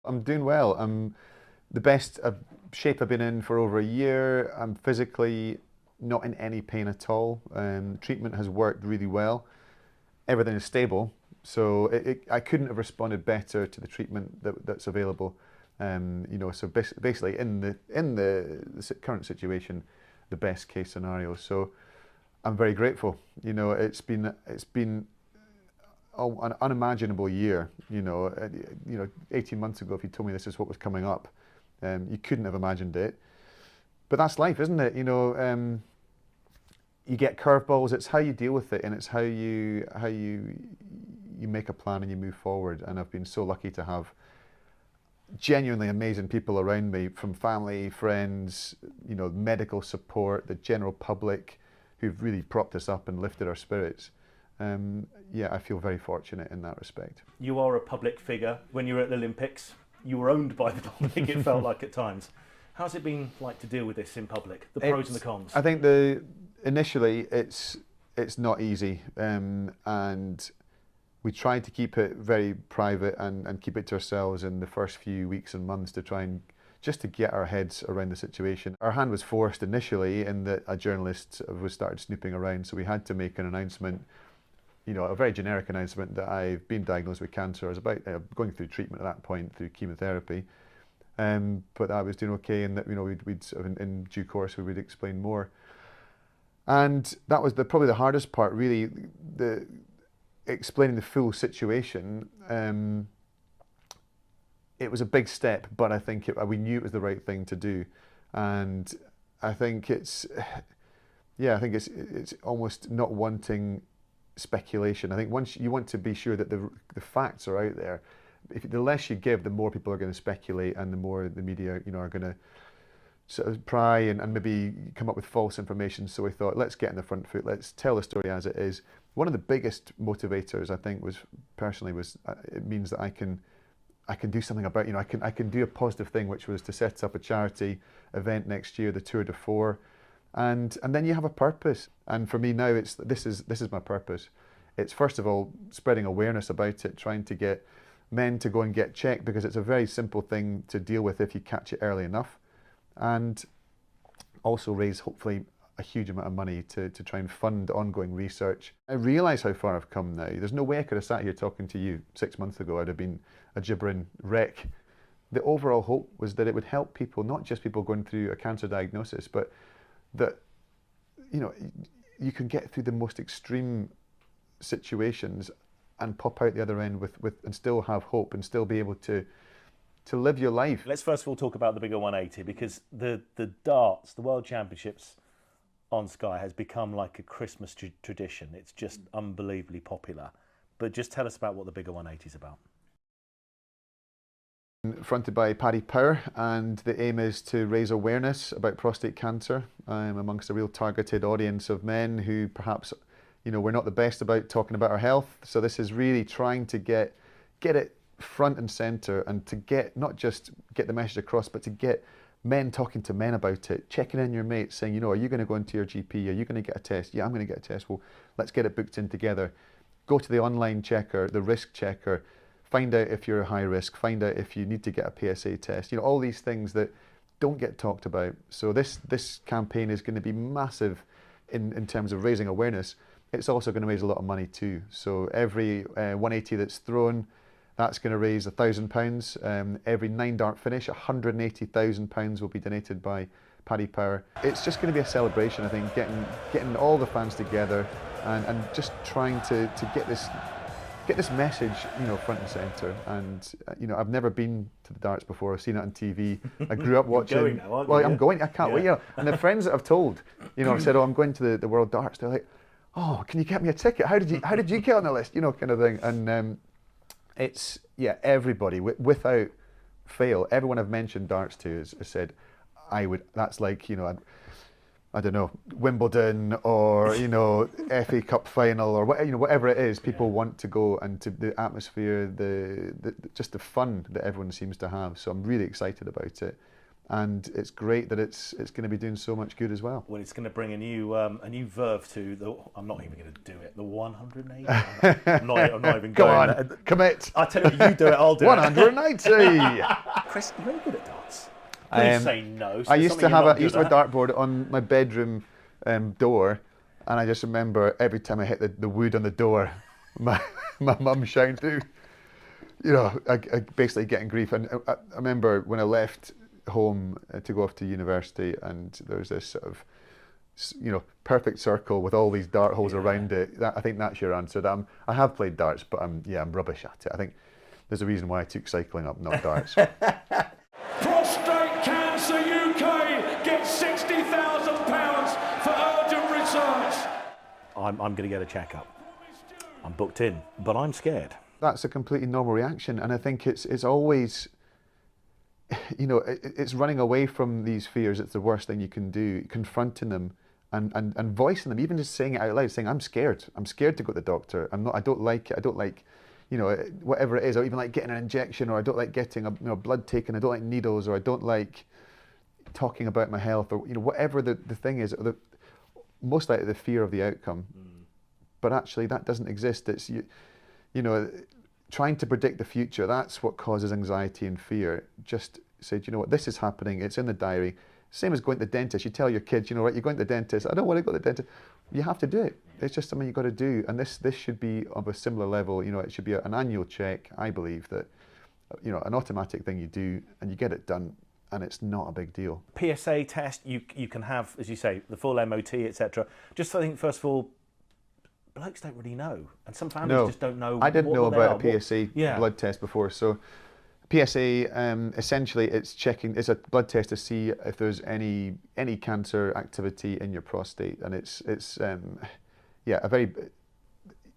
I'm doing well. I'm the best shape I've been in for over a year. I'm physically not in any pain at all. Treatment has worked really well. Everything is stable, so I couldn't have responded better to the treatment that's available. So basically, in the current situation, the best case scenario. So I'm very grateful. It's been an unimaginable year. 18 months ago, if you told me this is what was coming up, you couldn't have imagined it. But that's life, isn't it? You get curveballs. It's how you deal with it, and it's how you make a plan and you move forward. And I've been so lucky to have genuinely amazing people around me, from family, friends, medical support, the general public, who've really propped us up and lifted our spirits. I feel very fortunate in that respect. You are a public figure. When you were at the Olympics, you were owned by the public, it felt like at times. How's it been like to deal with this in public, the pros and the cons? I think initially it's not easy, and we tried to keep it very private and keep it to ourselves in the first few weeks and months to try and just to get our heads around the situation. Our hand was forced initially in that a journalist was started snooping around, so we had to make an announcement, a very generic announcement that I've been diagnosed with cancer. I was about going through treatment at that point through chemotherapy, but I was doing okay, and that we'd sort of in due course we would explain more. And that was probably the hardest part, really, explaining the full situation. It was a big step, but I think we knew it was the right thing to do, and I think it's almost not wanting speculation. I think once you want to be sure that the facts are out there, the less you give, the more people are going to speculate, and the more the media are going to sort of pry and maybe come up with false information. So we thought, let's get in the front foot, let's tell the story as it is. One of the biggest motivators, I think, was it means that I can do something about, I can do a positive thing, which was to set up a charity event next year, the Tour de Four, and then you have a purpose. And for me now, this is my purpose. It's first of all spreading awareness about it, trying to get men to go and get checked, because it's a very simple thing to deal with if you catch it early enough, and also raise hopefully a huge amount of money to try and fund ongoing research. I realise how far I've come now. There's no way I could have sat here talking to you 6 months ago. I'd have been a gibbering wreck. The overall hope was that it would help people, not just people going through a cancer diagnosis, but that you can get through the most extreme situations and pop out the other end with and still have hope and still be able to live your life. Let's first of all talk about the bigger 180, because the darts, the World Championships on Sky has become like a Christmas tradition. It's just unbelievably popular. But just tell us about what the bigger 180 is about. Fronted by Paddy Power, and the aim is to raise awareness about prostate cancer amongst a real targeted audience of men who perhaps, we're not the best about talking about our health. So this is really trying to get it front and centre, and to not just get the message across, but to get men talking to men about it, checking in your mates, saying, are you going to go into your GP? Are you going to get a test? Yeah, I'm going to get a test. Well, let's get it booked in together. Go to the online checker, the risk checker, find out if you're high risk, find out if you need to get a PSA test. All these things that don't get talked about. So this campaign is going to be massive in terms of raising awareness. It's also going to raise a lot of money too. So every 180 that's thrown, that's going to raise £1,000. Every 9-dart finish, £180,000 will be donated by Paddy Power. It's just going to be a celebration, I think, getting all the fans together and just trying to get this message, front and centre. And I've never been to the darts before. I've seen it on TV. I grew up watching. You're going now, aren't you? Well, I'm going. I can't wait. And the friends that I've told, I've said, I'm going to the World Darts. They're like, oh, can you get me a ticket? How did you get on the list? Kind of thing. And it's everybody without fail. Everyone I've mentioned darts to has said, I would. That's like I don't know, Wimbledon or FA Cup final or whatever it is. People want to go, and to the atmosphere, the just the fun that everyone seems to have. So I'm really excited about it, and it's great that it's going to be doing so much good as well. Well, it's going to bring a new verve to the. I'm not even going to do it. The 180. I'm not even Go going on, there. commit. I tell you, you do it. I'll do 190. it. Chris, you're very good at darts. Please say no. So I used to have a dartboard on my bedroom door, and I just remember every time I hit the wood on the door, my mum shouting through. I basically getting grief. And I remember when I left home to go off to university, and there's this sort of, perfect circle with all these dart holes around it. I think that's your answer. I have played darts, but I'm rubbish at it. I think there's a reason why I took cycling up, not darts. Prostate Cancer UK gets £60,000 for urgent research. I'm going to get a checkup. I'm booked in, but I'm scared. That's a completely normal reaction, and I think it's always, it's running away from these fears. It's the worst thing you can do, confronting them and voicing them, even just saying it out loud, saying, I'm scared to go to the doctor. I don't like it. I don't like, whatever it is. I don't even like getting an injection, or I don't like getting a blood taken. I don't like needles, or I don't like talking about my health, or whatever the thing is. Most likely the fear of the outcome, but actually that doesn't exist. It's trying to predict the future. That's what causes anxiety and fear. Just say, what, this is happening. It's in the diary. Same as going to the dentist. You tell your kids, right, you're going to the dentist. I don't want to go to the dentist. You have to do it. It's just something you've got to do. And this should be of a similar level. It should be an annual check. I believe that, an automatic thing you do and you get it done, and it's not a big deal. PSA test, you can have, as you say, the full MOT, etc. Just I think, first of all, blokes don't really know, and some families just don't know. I didn't know about a PSA blood test before. So PSA, essentially, it's a blood test to see if there's any cancer activity in your prostate, and it's a very,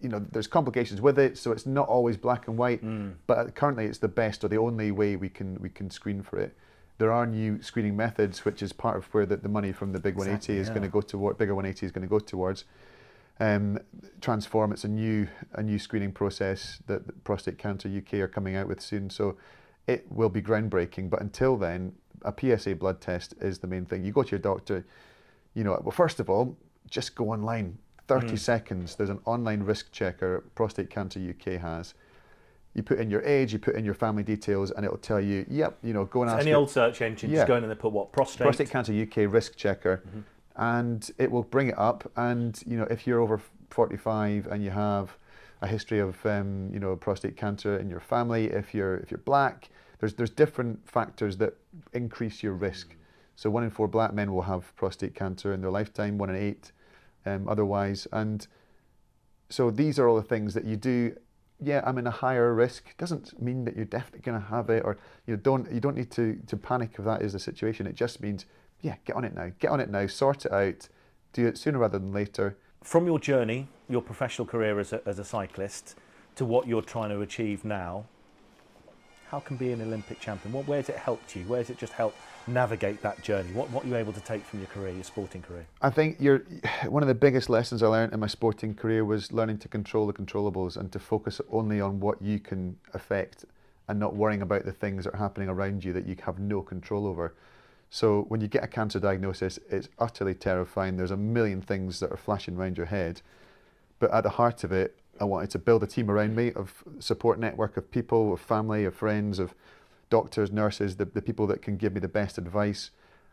there's complications with it, so it's not always black and white. But currently, it's the best or the only way we can screen for it. There are new screening methods, which is part of where the money from the Big 180 is going to go toward. Bigger 180 is going to go towards. Transform. It's a new screening process that Prostate Cancer UK are coming out with soon, so it will be groundbreaking. But until then, a PSA blood test is the main thing. You go to your doctor, well, first of all, just go online. 30 seconds. There's an online risk checker Prostate Cancer UK has. You put in your age, you put in your family details, and it'll tell you, go and ask. Any old search engine, just go in and they put what? Prostate Cancer UK risk checker. And it will bring it up, and if you're over 45 and you have a history of prostate cancer in your family, if you're black, there's different factors that increase your risk. So 1 in 4 black men will have prostate cancer in their lifetime, 1 in 8 otherwise. And so these are all the things that you do. I'm in a higher risk. Doesn't mean that you're definitely going to have it, or you don't need to panic if that is the situation. It just means, get on it now, sort it out, do it sooner rather than later. From your journey, your professional career as a cyclist, to what you're trying to achieve now, how can be an Olympic champion? Where has it helped you? Where has it just helped navigate that journey? What are you able to take from your career, your sporting career? I think one of the biggest lessons I learned in my sporting career was learning to control the controllables and to focus only on what you can affect and not worrying about the things that are happening around you that you have no control over. So when you get a cancer diagnosis, it's utterly terrifying. There's a million things that are flashing around your head. But at the heart of it, I wanted to build a team around me, of support network of people, of family, of friends, of doctors, nurses, the people that can give me the best advice.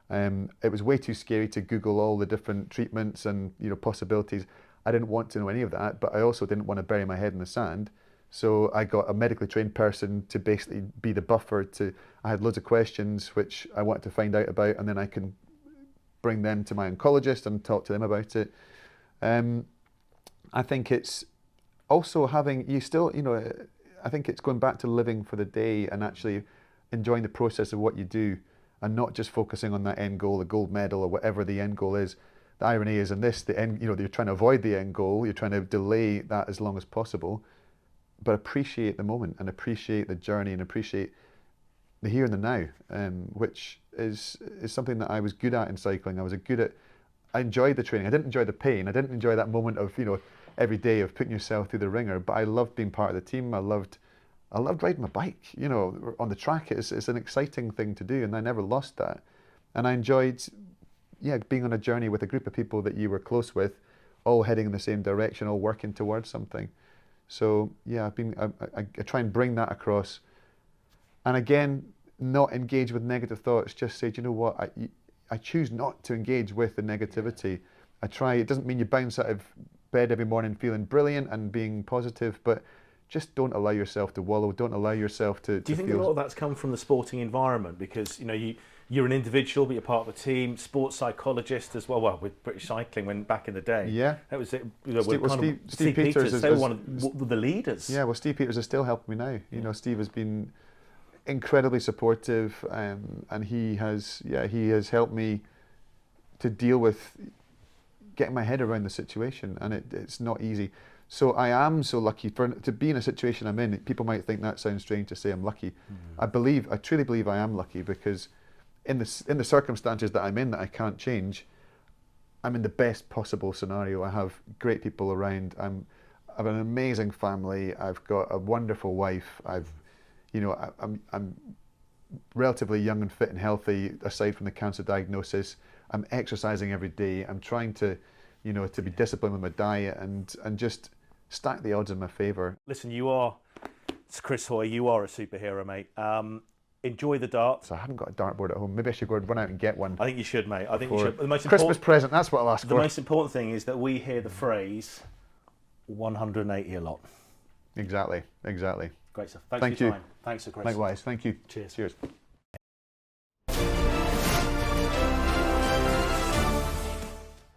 It was way too scary to Google all the different treatments and possibilities. I didn't want to know any of that, but I also didn't want to bury my head in the sand. So I got a medically trained person to basically be the buffer to. I had loads of questions which I wanted to find out about, and then I can bring them to my oncologist and talk to them about it. I think it's also having, I think it's going back to living for the day and actually enjoying the process of what you do, and not just focusing on that end goal, the gold medal or whatever the end goal is. The irony is in this, the end, you're trying to avoid the end goal, you're trying to delay that as long as possible. But appreciate the moment and appreciate the journey and appreciate the here and the now, which is something that I was good at in cycling. I enjoyed the training. I didn't enjoy the pain. I didn't enjoy that moment of, every day of putting yourself through the ringer, but I loved being part of the team. I loved riding my bike, on the track. It's an exciting thing to do, and I never lost that. And I enjoyed, being on a journey with a group of people that you were close with, all heading in the same direction, all working towards something. So yeah, I try and bring that across. And again, not engage with negative thoughts. Just say, do you know what? I choose not to engage with the negativity. I try. It doesn't mean you bounce out of bed every morning feeling brilliant and being positive, but just don't allow yourself to wallow. Don't allow yourself to. Do you think a lot of that's come from the sporting environment? Because you're an individual, but you're part of a team. Sports psychologist as well. Well, with British cycling, when back in the day, yeah, that was it. Steve Peters, they were one of the leaders. Yeah, well, Steve Peters is still helping me now. You know, Steve has been incredibly supportive, and he has helped me to deal with getting my head around the situation, and it's not easy. So I am so lucky to be in a situation I'm in. People might think that sounds strange to say I'm lucky. I truly believe I am lucky, because in the circumstances that I'm in that I can't change, I'm in the best possible scenario. I have great people around. I have an amazing family. I've got a wonderful wife. I'm relatively young and fit and healthy, aside from the cancer diagnosis. I'm exercising every day. I'm trying to be disciplined with my diet and just stack the odds in my favour. Listen, it's Chris Hoy, you are a superhero, mate. Enjoy the darts. I haven't got a dartboard at home. Maybe I should go run out and get one. I think you should, mate. I think you should. The most Christmas present, that's what I'll ask for. The most important thing is that we hear the phrase 180 a lot. Exactly. Great stuff. Thanks for your time. Thanks, Chris. Likewise. Thank you. Cheers. Cheers.